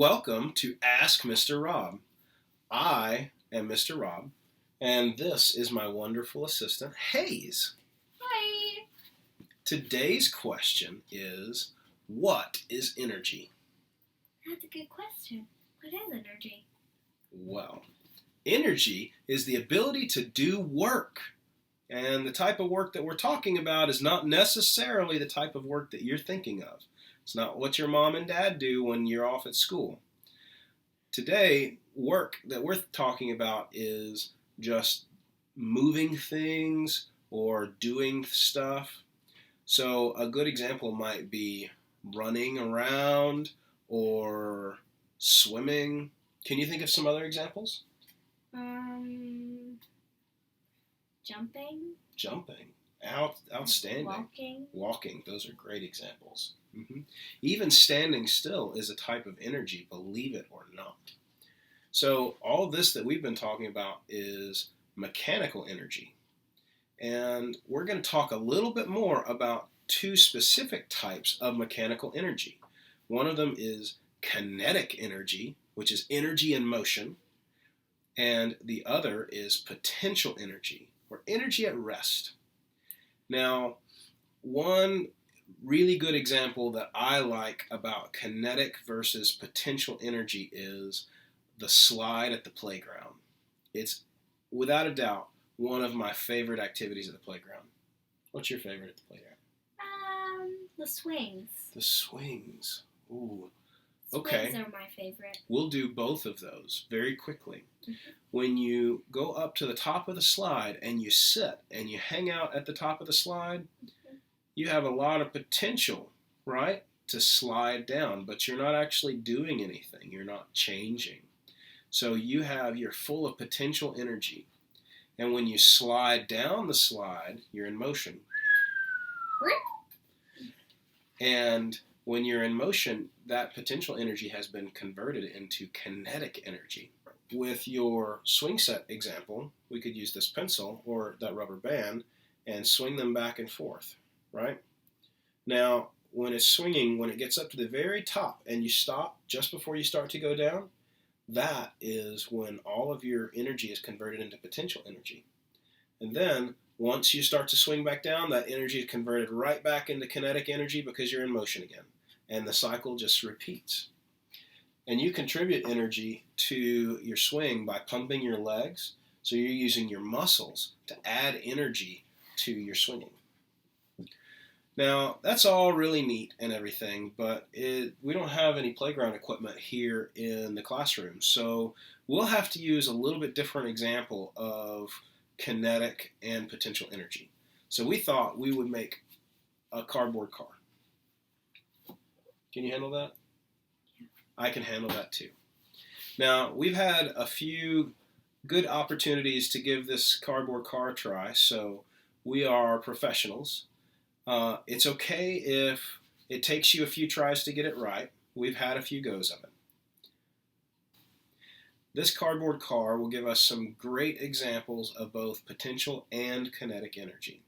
welcome to Ask Mr. Rob. I am Mr. Rob, and this is my wonderful assistant, Hayes. Hi. Today's question is, what is energy? That's a good question. What is energy? Well, energy is the ability to do work. And the type of work that we're talking about is not necessarily the type of work that you're thinking of. It's not what your mom and dad do when you're off at school. Today, work that we're talking about is just moving things or doing stuff. So a good example might be running around or swimming. Can you think of some other examples? Jumping. Jumping. Outstanding. Walking. Those are great examples. Even standing still is a type of energy, believe it or not. So all this that we've been talking about is mechanical energy. And we're going to talk a little bit more about two specific types of mechanical energy. One of them is kinetic energy, which is energy in motion. And the other is potential energy, or energy at rest. Now, one really good example that I like about kinetic versus potential energy is the slide at the playground. It's, without a doubt, one of my favorite activities at the playground. What's your favorite at the playground? The swings. The swings. Ooh. Swings Okay. are my favorite. We'll do both of those very quickly. Mm-hmm. When you go up to the top of the slide and you sit and you hang out at the top of the slide, you have a lot of potential, right, to slide down, but you're not actually doing anything. You're not changing. So you're full of potential energy. And when you slide down the slide, you're in motion. And when you're in motion, that potential energy has been converted into kinetic energy. With your swing set example, we could use this pencil or that rubber band and swing them back and forth, right? Now, when it's swinging, when it gets up to the very top and you stop just before you start to go down, that is when all of your energy is converted into potential energy. And then, once you start to swing back down, that energy is converted right back into kinetic energy because you're in motion again. And the cycle just repeats. And you contribute energy to your swing by pumping your legs. So you're using your muscles to add energy to your swinging. Now, that's all really neat and everything, but we don't have any playground equipment here in the classroom. So we'll have to use a little bit different example of kinetic and potential energy. So we thought we would make a cardboard car. Can you handle that? Yeah. I can handle that too. Now, we've had a few good opportunities to give this cardboard car a try, so we are professionals. It's okay if it takes you a few tries to get it right. We've had a few goes of it. This cardboard car will give us some great examples of both potential and kinetic energy.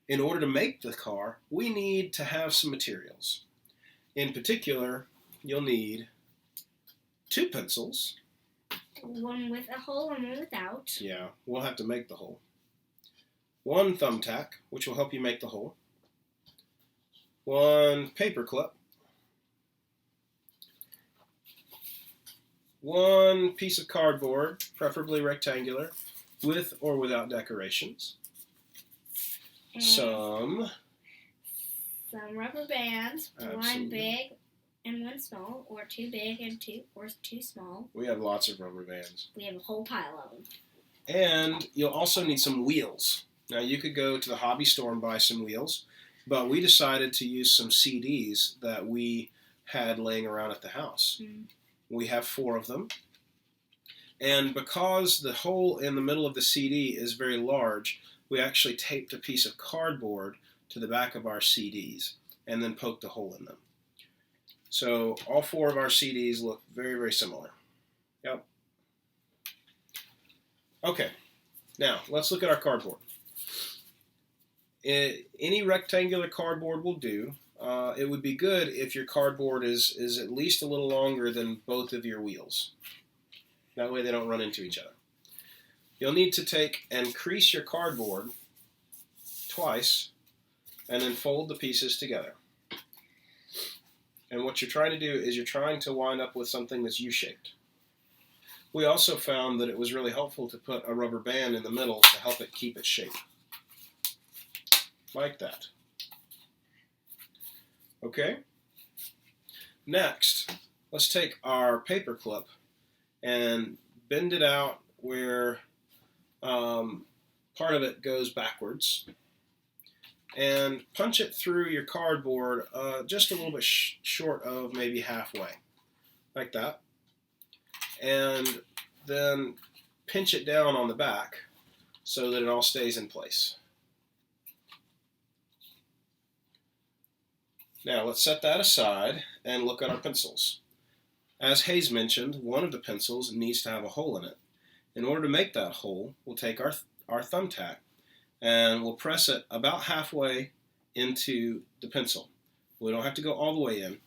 In order to make the car, we need to have some materials. In particular, you'll need 2 pencils. One with a hole and one without. Yeah, we'll have to make the hole. 1 thumbtack, which will help you make the hole. 1 paper clip. 1 piece of cardboard, preferably rectangular, with or without decorations. And Some rubber bands, Absolutely. 1 big and 1 small, or 2 big and 2 small. We have lots of rubber bands. We have a whole pile of them. And you'll also need some wheels. Now you could go to the hobby store and buy some wheels, but we decided to use some CDs that we had laying around at the house. We have 4 of them. And because the hole in the middle of the CD is very large, we actually taped a piece of cardboard to the back of our CDs and then poked a hole in them. So all 4 of our CDs look very, very similar. Yep. Okay, now let's look at our cardboard. Any rectangular cardboard will do. it would be good if your cardboard is at least a little longer than both of your wheels. That way they don't run into each other. You'll need to take and crease your cardboard twice and then fold the pieces together. And what you're trying to do is you're trying to wind up with something that's U-shaped. We also found that it was really helpful to put a rubber band in the middle to help it keep its shape. Like that. Okay? Next, let's take our paper clip and bend it out where part of it goes backwards, and punch it through your cardboard just a little bit short of maybe halfway, like that. And then pinch it down on the back so that it all stays in place. Now let's set that aside and look at our pencils. As Hayes mentioned, one of the pencils needs to have a hole in it. In order to make that hole, we'll take our thumbtack and we'll press it about halfway into the pencil. We don't have to go all the way in.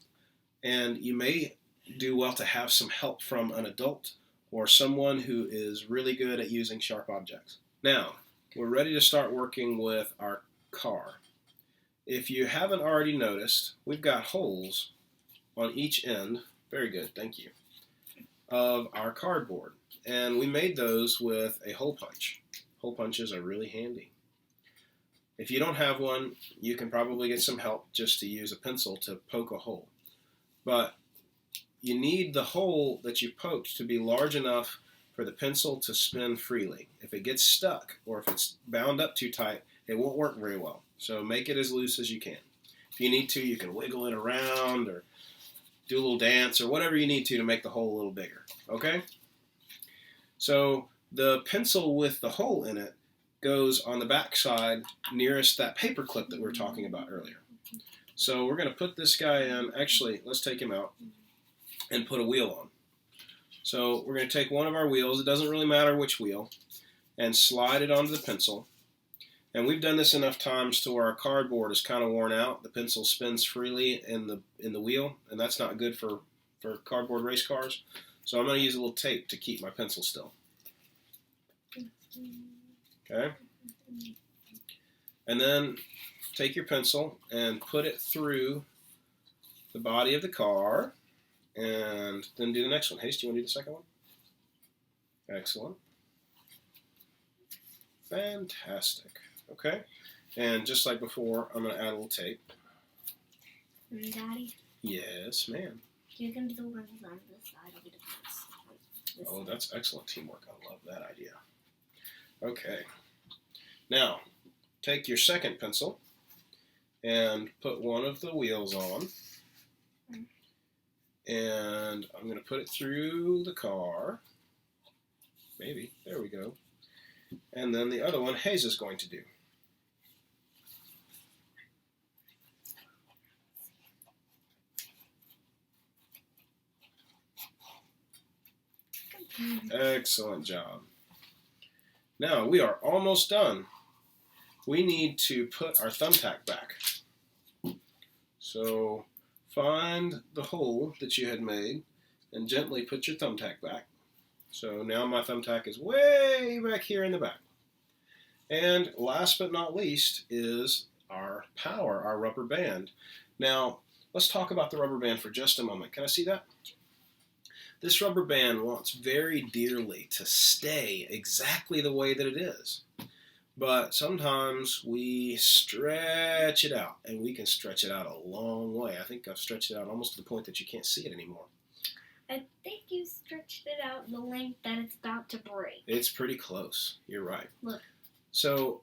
And you may do well to have some help from an adult or someone who is really good at using sharp objects. Now, we're ready to start working with our car. If you haven't already noticed, we've got holes on each end, very good, thank you, of our cardboard. And we made those with a hole punch. Hole punches are really handy. If you don't have one, you can probably get some help just to use a pencil to poke a hole. But you need the hole that you poked to be large enough for the pencil to spin freely. If it gets stuck or if it's bound up too tight, it won't work very well. So make it as loose as you can. If you need to, you can wiggle it around or do a little dance or whatever you need to make the hole a little bigger. Okay? So the pencil with the hole in it goes on the back side nearest that paper clip that we were talking about earlier. So we're going to put this guy in. Actually, let's take him out and put a wheel on. So we're going to take one of our wheels, it doesn't really matter which wheel, and slide it onto the pencil. And we've done this enough times to where our cardboard is kind of worn out. The pencil spins freely in the wheel, and that's not good for cardboard race cars. So I'm going to use a little tape to keep my pencil still. Okay? And then take your pencil and put it through the body of the car, and then do the next one. Hayes, do you want to do the second one? Excellent. Fantastic. Okay, and just like before, I'm going to add a little tape. Daddy? Yes, ma'am. You can do the ones on this side. I'll be the Oh, that's excellent teamwork. I love that idea. Okay. Now, take your second pencil and put one of the wheels on. And I'm going to put it through the car. Maybe. There we go. And then the other one Hayes is going to do. Excellent job. Now we are almost done. We need to put our thumbtack back. So find the hole that you had made and gently put your thumbtack back. So now my thumbtack is way back here in the back. And last but not least is our power, our rubber band. Now let's talk about the rubber band for just a moment. Can I see that? This rubber band wants very dearly to stay exactly the way that it is. But sometimes we stretch it out, and we can stretch it out a long way. I think I've stretched it out almost to the point that you can't see it anymore. I think you stretched it out the length that it's about to break. It's pretty close. You're right. Look. So,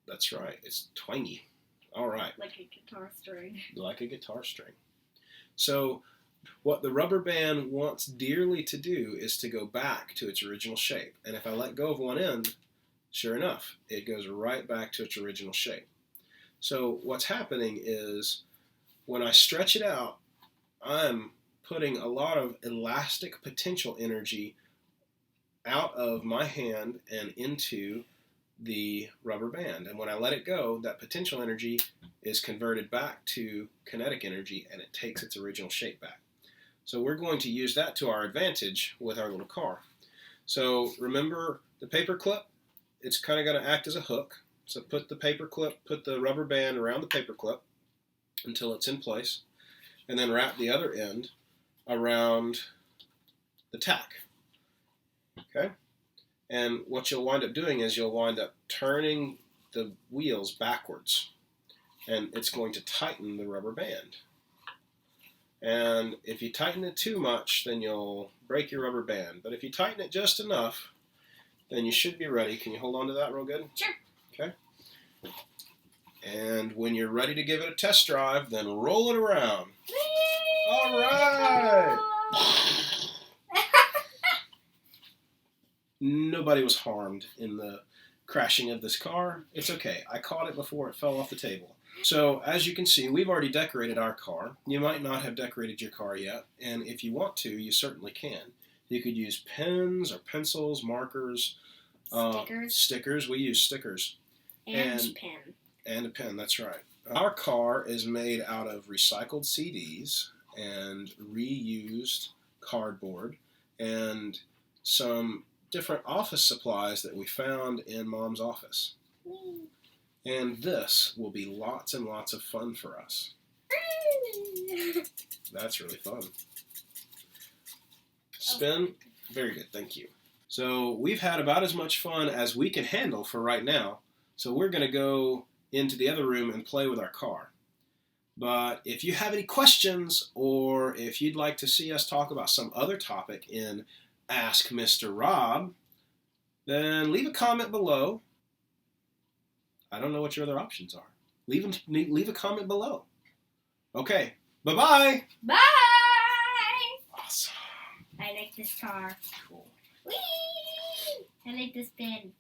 that's right. It's twangy. All right. Like a guitar string. Like a guitar string. So, what the rubber band wants dearly to do is to go back to its original shape. And if I let go of one end, sure enough, it goes right back to its original shape. So what's happening is when I stretch it out, I'm putting a lot of elastic potential energy out of my hand and into the rubber band. And when I let it go, that potential energy is converted back to kinetic energy, and it takes its original shape back. So we're going to use that to our advantage with our little car. So remember the paper clip? It's kind of going to act as a hook. So put the rubber band around the paper clip until it's in place, and then wrap the other end around the tack. Okay? And what you'll wind up doing is you'll wind up turning the wheels backwards, and it's going to tighten the rubber band. And if you tighten it too much, then you'll break your rubber band. But if you tighten it just enough, then you should be ready. Can you hold on to that real good? Sure. Okay. And when you're ready to give it a test drive, then roll it around. Whee! All right. Nobody was harmed in the crashing of this car. It's okay. I caught it before it fell off the table. So as you can see, we've already decorated our car. You might not have decorated your car yet, and if you want to, you certainly can. You could use pens or pencils, markers, stickers. We use stickers. And pen. And a pen, that's right. Our car is made out of recycled CDs and reused cardboard and some different office supplies that we found in Mom's office. And this will be lots and lots of fun for us. That's really fun. Spin. Very good, thank you. So we've had about as much fun as we can handle for right now. So we're going to go into the other room and play with our car. But if you have any questions, or if you'd like to see us talk about some other topic in Ask Mr. Rob, then leave a comment below. I don't know what your other options are. Leave a comment below. Okay, bye-bye. Bye! Awesome. I like this car. Cool. Whee! I like this pen.